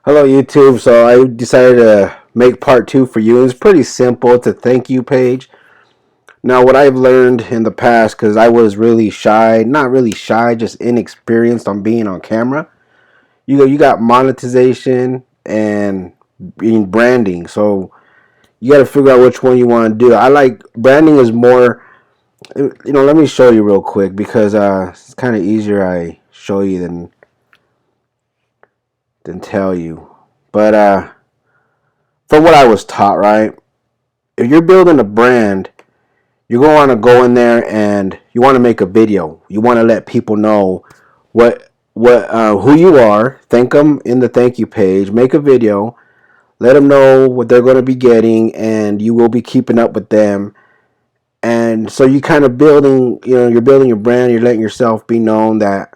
Hello YouTube. So I decided to make part two for you. It's pretty simple. It's a thank you page. Now what I've learned in the past, because I was really shy, not really shy, just inexperienced on being on camera. You got monetization and being branding. So you got to figure out which one you want to do. I like branding is more. Let me show you real quick because it's kind of easier I show you than tell you. But from what I was taught, right? If you're building a brand, you're going to want to go in there and you want to make a video. You want to let people know what who you are. Thank them in the thank you page. Make a video. Let them know what they're going to be getting, and you will be keeping up with them. And so you kind of building, you're building your brand. You're letting yourself be known that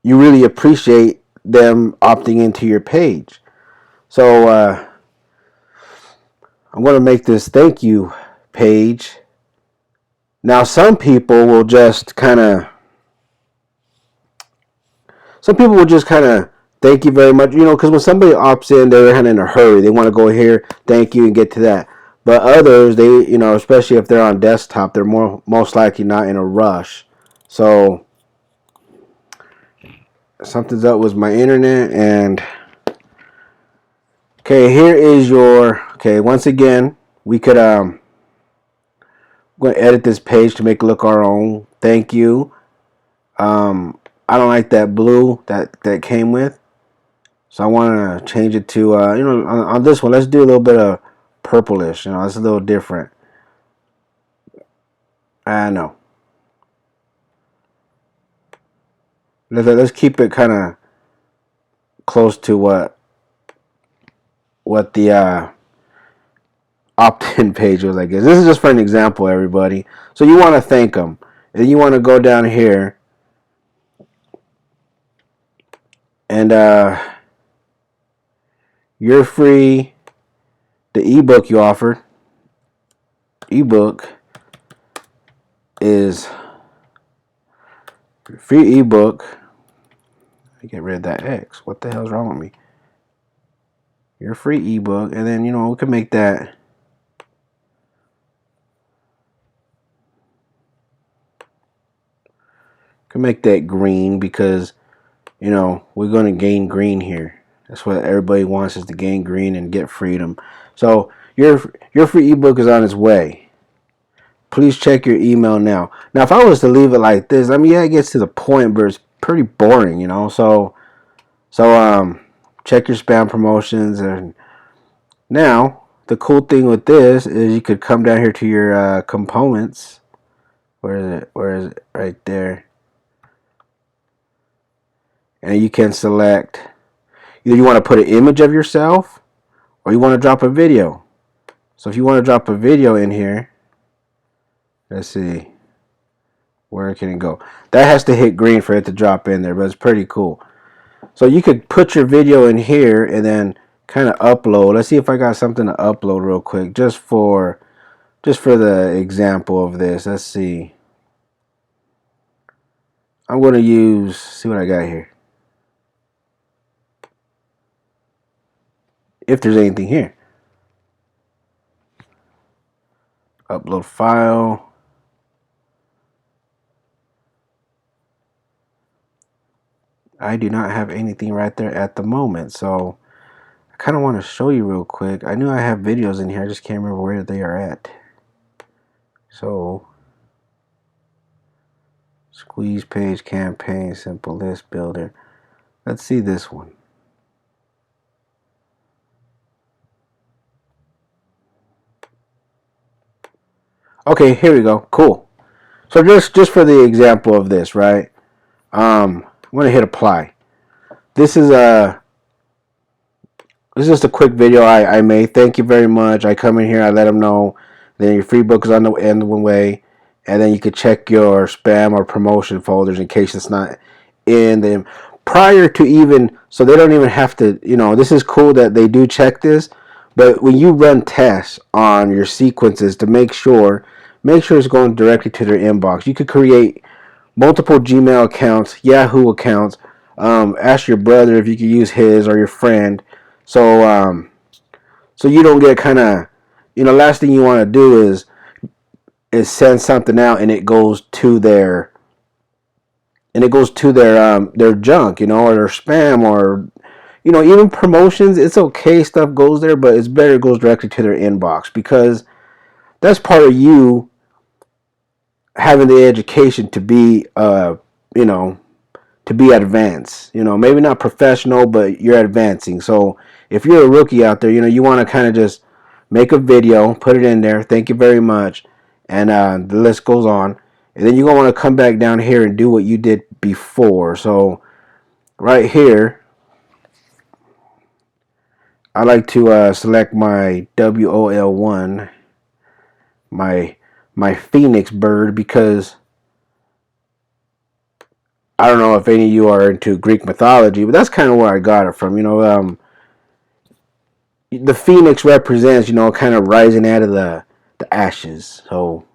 you really appreciate them opting into your page. So I'm going to make this thank you page. Now, some people will just kind of thank you very much, because when somebody opts in, they're kind of in a hurry. They want to go here, thank you, and get to that. But others, especially if they're on desktop, they're most likely not in a rush. So something's up with my internet, and okay, here is your. Okay, once again, we could we're gonna edit this page to make it look our own. Thank you. I don't like that blue that came with. So I want to change it to, on this one, let's do a little bit of purplish. It's a little different. I know. Let's keep it kind of close to what the opt-in page was, I guess. This is just for an example, everybody. So you want to thank them. And you want to go down here. And you're free. The ebook you offered. Ebook is free ebook. I get rid of that X. What the hell's wrong with me? Your free ebook, and then we can make that green because we're going to gain green here. That's what everybody wants, is to gain green and get freedom. So your free ebook is on its way. Please check your email now. Now, if I was to leave it like this, yeah, it gets to the point, but it's pretty boring, So check your spam promotions. And now the cool thing with this is you could come down here to your components. Where is it? Where is it? Right there. And you can select either you want to put an image of yourself or you want to drop a video. So if you want to drop a video in here, let's see, where can it go? That has to hit green for it to drop in there, but it's pretty cool. So you could put your video in here and then kind of upload. Let's see if I got something to upload real quick just for the example of this. Let's see. I'm going to see what I got here. If there's anything here. Upload file. I do not have anything right there at the moment, so I kind of want to show you real quick. I knew I have videos in here, I just can't remember where they are at. So, squeeze page, campaign, simple list builder. Let's see this one. Okay, here we go. Cool. So just for the example of this, right? I'm gonna hit apply. This is just a quick video I made. Thank you very much. I come in here, I let them know. Then your free book is on the end one way, and then you could check your spam or promotion folders in case it's not in them prior to even. So they don't even have to. This is cool that they do check this. But when you run tests on your sequences to make sure it's going directly to their inbox. You could create multiple Gmail accounts, Yahoo accounts, Ask your brother if you can use his, or your friend. So so you don't get kind of, last thing you want to do is send something out and it goes to their junk, or their spam, or even promotions. It's okay, stuff goes there, but it's better it goes directly to their inbox, because that's part of you having the education to be you know to be advanced. Maybe not professional, but you're advancing. So if you're a rookie out there, you want to kind of just make a video, put it in there, thank you very much, and the list goes on. And then you're going to want to come back down here and do what you did before. So right here, I like to select my WOL1, my phoenix bird, because I don't know if any of you are into Greek mythology, but that's kind of where I got it from. The phoenix represents, kind of rising out of the ashes. So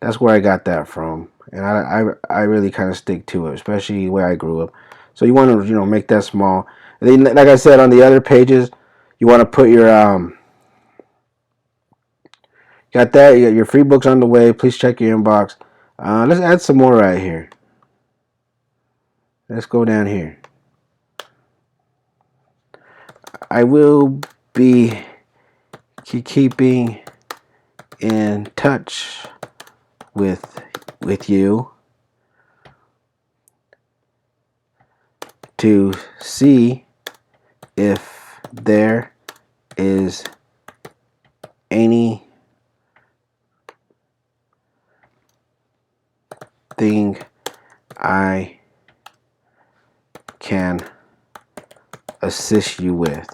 that's where I got that from, and I really kind of stick to it, especially where I grew up. So you want to make that small, and then, like I said, on the other pages, you want to put your got that. You got your free books on the way. Please check your inbox. Let's add some more right here. Let's go down here. I will be keeping in touch with you to see if there is anything I can assist you with.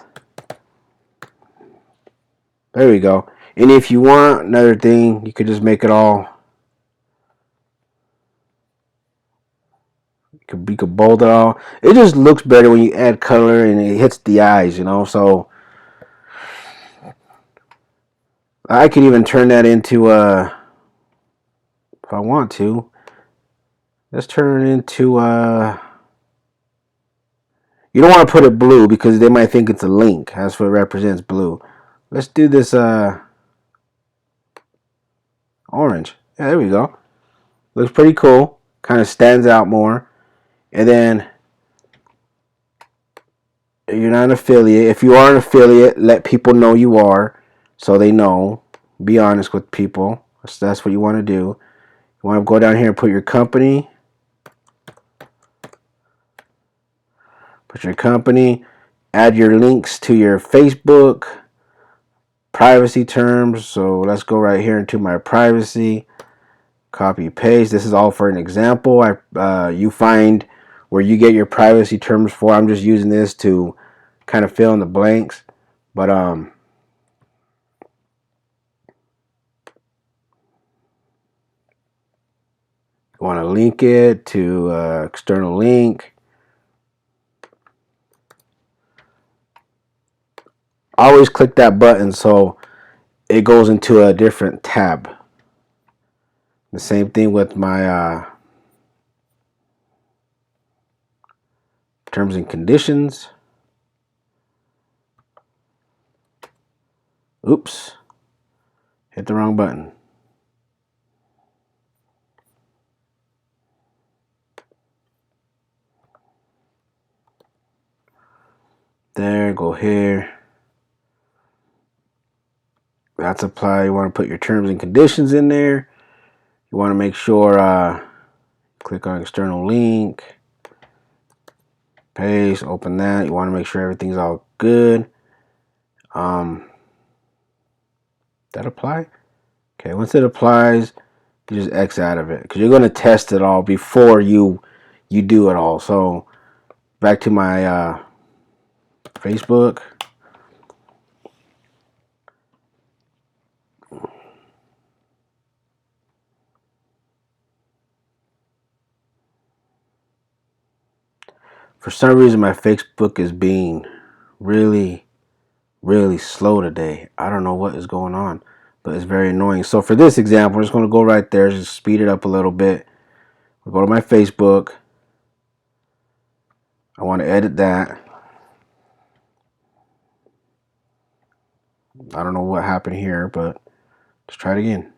There we go. And if you want another thing, you could just make it all. You could bold it all. It just looks better when you add color and it hits the eyes, So I could even turn that into if I want to. Let's turn it into you don't want to put it blue because they might think it's a link. That's what represents blue. Let's do this orange. Yeah, there we go. Looks pretty cool. Kind of stands out more. And then you're not an affiliate. If you are an affiliate, let people know you are, so they know. Be honest with people. That's what you want to do. You want to go down here and put your company. Put your company. Add your links to your Facebook. Privacy terms. So let's go right here into my privacy. Copy paste. This is all for an example. You find where you get your privacy terms for. I'm just using this to kind of fill in the blanks. But you want to link it to external link. Always click that button so it goes into a different tab. The same thing with my terms and conditions. Oops, hit the wrong button. There, go here. That's apply. You want to put your terms and conditions in there. You want to make sure click on external link, paste, open that. You want to make sure everything's all good. That apply? Okay, once it applies, you just X out of it because you're going to test it all before you do it all. So back to my Facebook. For some reason, my Facebook is being really, really slow today. I don't know what is going on, but it's very annoying. So for this example, I'm just going to go right there, just speed it up a little bit. We'll go to my Facebook. I want to edit that. I don't know what happened here, but let's try it again.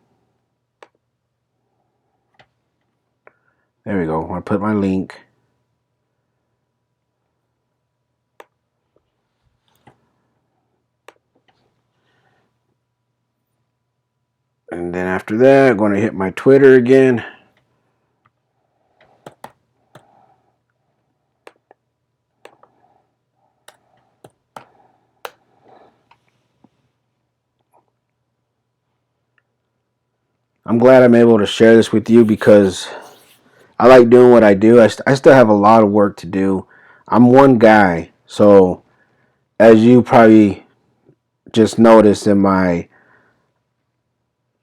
There we go. I want to put my link. And then after that, I'm going to hit my Twitter again. I'm glad I'm able to share this with you because I like doing what I do. I still have a lot of work to do. I'm one guy. So as you probably just noticed in my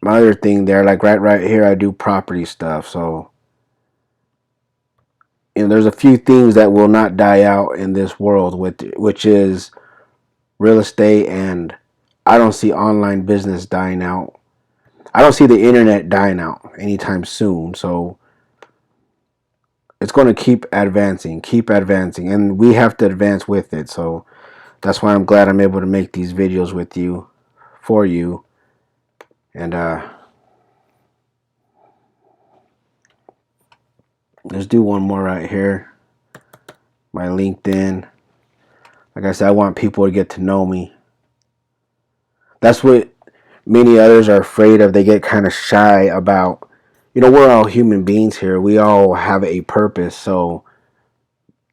other thing there, like right here, I do property stuff. So there's a few things that will not die out in this world, which is real estate, and I don't see online business dying out. I don't see the internet dying out anytime soon. So it's going to keep advancing, and we have to advance with it. So that's why I'm glad I'm able to make these videos with you, for you, and let's do one more right here. My LinkedIn. Like I said, I want people to get to know me. That's what many others are afraid of. They get kind of shy about, we're all human beings here. We all have a purpose. So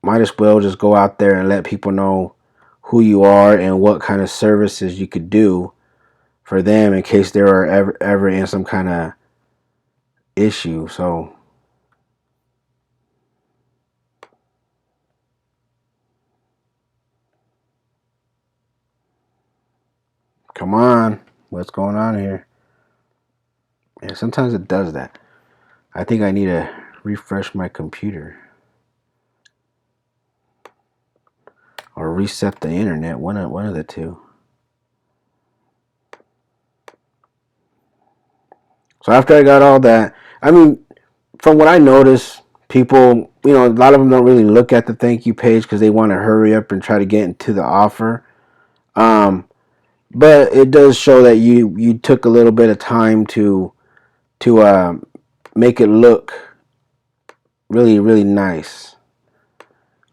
might as well just go out there and let people know who you are and what kind of services you could do for them in case they are ever in some kind of issue. So come on, what's going on here? And sometimes it does that. I think I need to refresh my computer or reset the internet. One of the two. So after I got all that, I mean, from what I noticed, people, a lot of them don't really look at the thank you page because they want to hurry up and try to get into the offer. But it does show that you took a little bit of time to make it look really, really nice.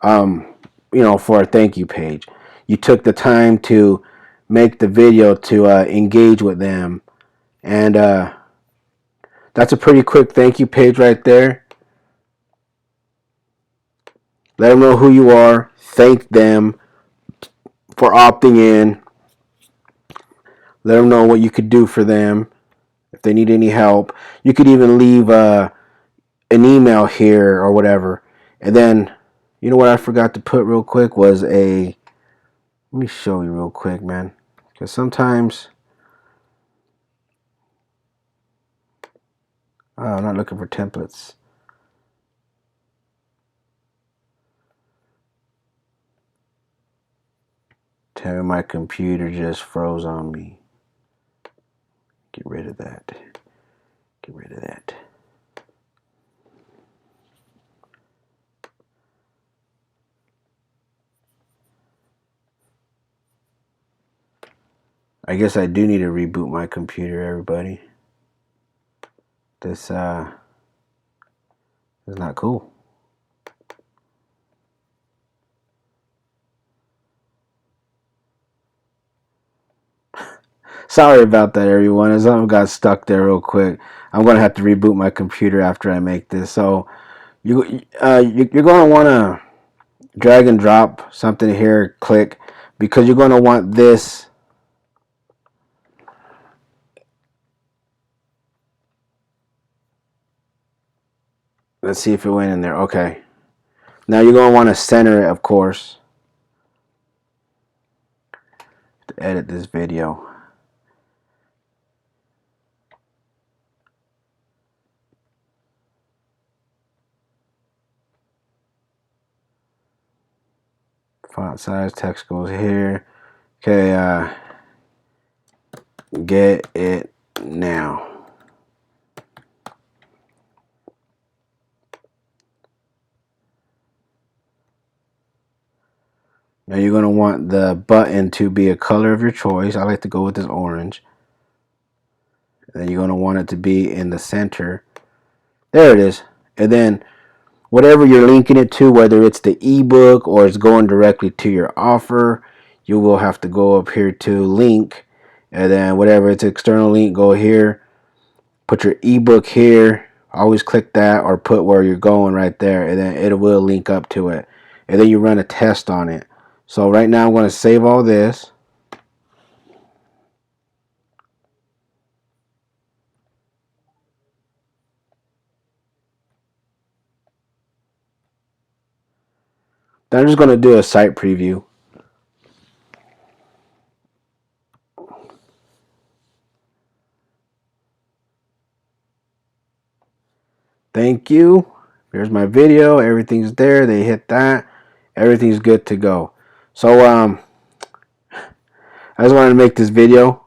For a thank you page, you took the time to make the video to engage with them, and that's a pretty quick thank you page right there. Let them know who you are. Thank them for opting in. Let them know what you could do for them if they need any help. You could even leave an email here or whatever. And then, what I forgot to put real quick was let me show you real quick, man. Because sometimes, I'm not looking for templates. Tell me my computer just froze on me. Get rid of that. Get rid of that. I guess I do need to reboot my computer, everybody. This is not cool. Sorry about that, everyone. Something got stuck there real quick. I'm gonna have to reboot my computer after I make this. So you're gonna want to drag and drop something here. Click, because you're gonna want this. Let's see if it went in there. Okay. Now you're gonna want to center it, of course, to edit this video. Font size, text goes here. Okay, get it now. Now you're going to want the button to be a color of your choice. I like to go with this orange. And then you're going to want it to be in the center. There it is. And then whatever you're linking it to, whether it's the ebook or it's going directly to your offer, you will have to go up here to link. And then whatever it's external link, go here. Put your ebook here. Always click that or put where you're going right there. And then it will link up to it. And then you run a test on it. So right now I'm going to save all this. Then I'm just going to do a site preview. Thank you. Here's my video. Everything's there. They hit that. Everything's good to go. So I just wanted to make this video.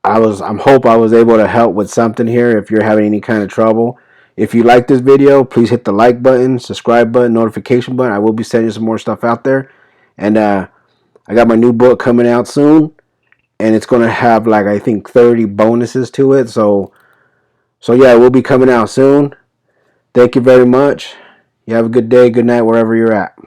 I hope I was able to help with something here if you're having any kind of trouble. If you like this video, please hit the like button, subscribe button, notification button. I will be sending some more stuff out there. And I got my new book coming out soon. And it's going to have like I think 30 bonuses to it. So yeah, it will be coming out soon. Thank you very much. You have a good day, good night, wherever you're at.